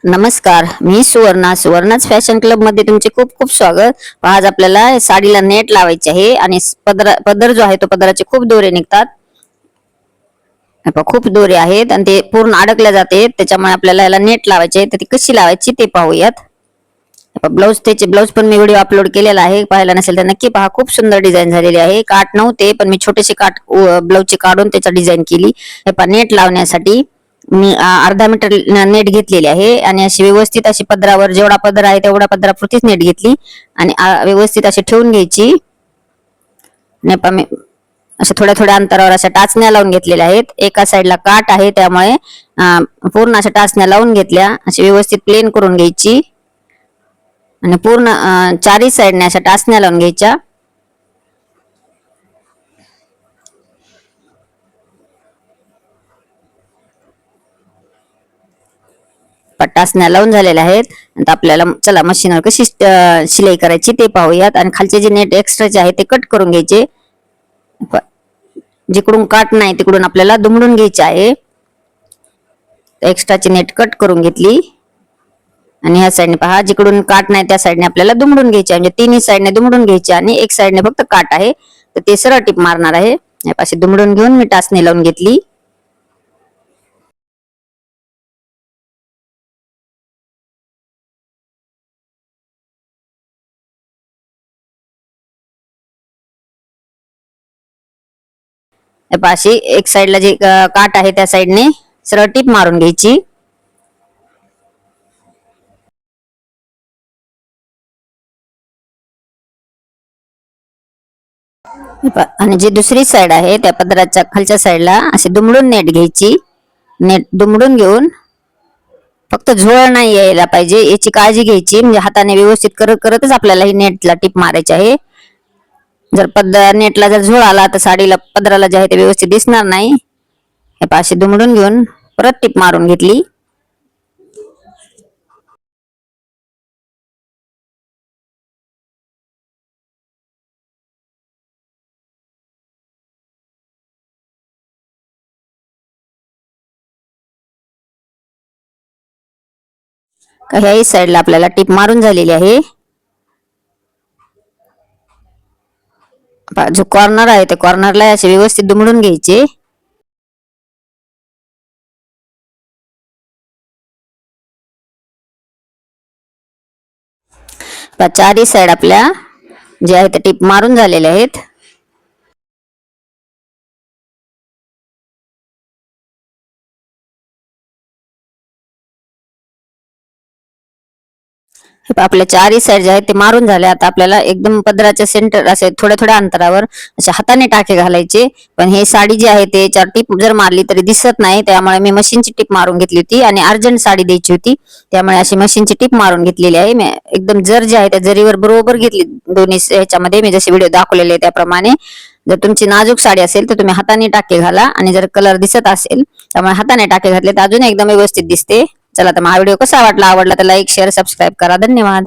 नमस्कार, मी सुवर्णाच fashion club मध्ये तुमचे खूप खूप स्वागत. आज आपल्याला साडीला नेट लावायचे आहे आणि पदर जो आहे तो पदराचे खूप दोरे निघतात. खूप दोरे आहेत आणि ते पूर्ण अडकल्या जाते, त्याच्यामुळे आपल्याला याला नेट लावायचे आहे. तर ती कशी लावायची ते पाहूयात. ब्लाऊज पण मी व्हिडिओ अपलोड केलेला आहे, पाहायला नसेल तर नक्की पहा. खूप सुंदर डिझाईन झालेली आहे. काट नव्हते पण मी छोटेसे काट ब्लाऊजचे काढून त्याचा डिझाईन केली. नेट लावण्यासाठी मी अर्धा मीटर नेट घेतलेली आहे आणि अशी व्यवस्थित अशी पदरावर जेवढा पदर आहे तेवढा पदरापुरतीच नेट घेतली आणि व्यवस्थित अशी ठेवून घ्यायची. मी अशा थोड्या थोड्या अंतरावर अशा टाचण्या लावून घेतलेल्या आहेत. एका साईडला काट आहे त्यामुळे पूर्ण अशा टाचण्या लावून घेतल्या. अशी व्यवस्थित प्लेन करून घ्यायची आणि पूर्ण चारही साईडने अशा टाचण्या लावून घ्यायच्या. टाचण्या लावून झालेल्या आहेत. आता आपल्याला चला मशीनवर कशी शिलाई करायची ते पाहूयात. आणि खालचे जे नेट एक्स्ट्राचे आहे ते कट करून घ्यायचे. जिकडून काट नाही तिकडून आपल्याला दुमडून घ्यायचे आहे. एक्स्ट्राची नेट कट करून घेतली आणि ह्या साईडने पहा, जिकडून काट नाही त्या साईडने आपल्याला दुमडून घ्यायचे. म्हणजे तिन्ही साईडने दुमडून घ्यायचे आणि एक साईडने फक्त काट आहे तर ते सरळ टिप मारणार आहे. यापाशी दुमडून घेऊन मी टाचणी लावून घेतली. अशी एक साईडला जे काट आहे त्या साईडने सरळ टिप मारून घ्यायची. आणि जी दुसरी साईड आहे त्या पदराच्या खालच्या साईडला अशी दुमडून नेट घ्यायची. नेट दुमडून घेऊन फक्त झोळ नाही यायला पाहिजे याची काळजी घ्यायची. म्हणजे हाताने व्यवस्थित करत करतच आपल्याला ही नेटला टिप मारायची आहे. जर नेटला जर झोळ आला तर साडीला पदराला जे आहे ते व्यवस्थित दिसणार नाही. हे पाशी दुमडून घेऊन परत टिप मारून घेतली. ह्याही साईडला आपल्याला टिप मारून झालेली आहे. जो कॉर्नर आहे त्या कॉर्नरला असे व्यवस्थित दुमडून घ्यायचे. चारही साईड आपल्या जे आहे ते टिप मारून झालेले आहेत. आपल्या चारही साईड जे आहेत ते मारून झाले. आता आपल्याला एकदम पदराच्या सेंटर असे थोड्या थोड्या अंतरावर अशा हाताने टाके घालायचे. पण हे साडी जी आहे ते चार टिप जर मारली तरी दिसत नाही, त्यामुळे मी मशीनची टिप मारून घेतली होती आणि अर्जंट साडी द्यायची होती त्यामुळे अशी मशीनची टिप मारून घेतलेली आहे. मी एकदम जर जे आहे त्या जरीवर बरोबर घेतली दोन्ही ह्याच्यामध्ये, मी जसे व्हिडिओ दाखवलेले त्याप्रमाणे. जर तुमची नाजूक साडी असेल तर तुम्ही हाताने टाके घाला आणि जर कलर दिसत असेल त्यामुळे हाताने टाके घातले तर अजून एकदम व्यवस्थित दिसते. चला तर हा व्हिडिओ कसा वाटला, आवडला तर लाईक शेअर सबस्क्राईब करा. धन्यवाद.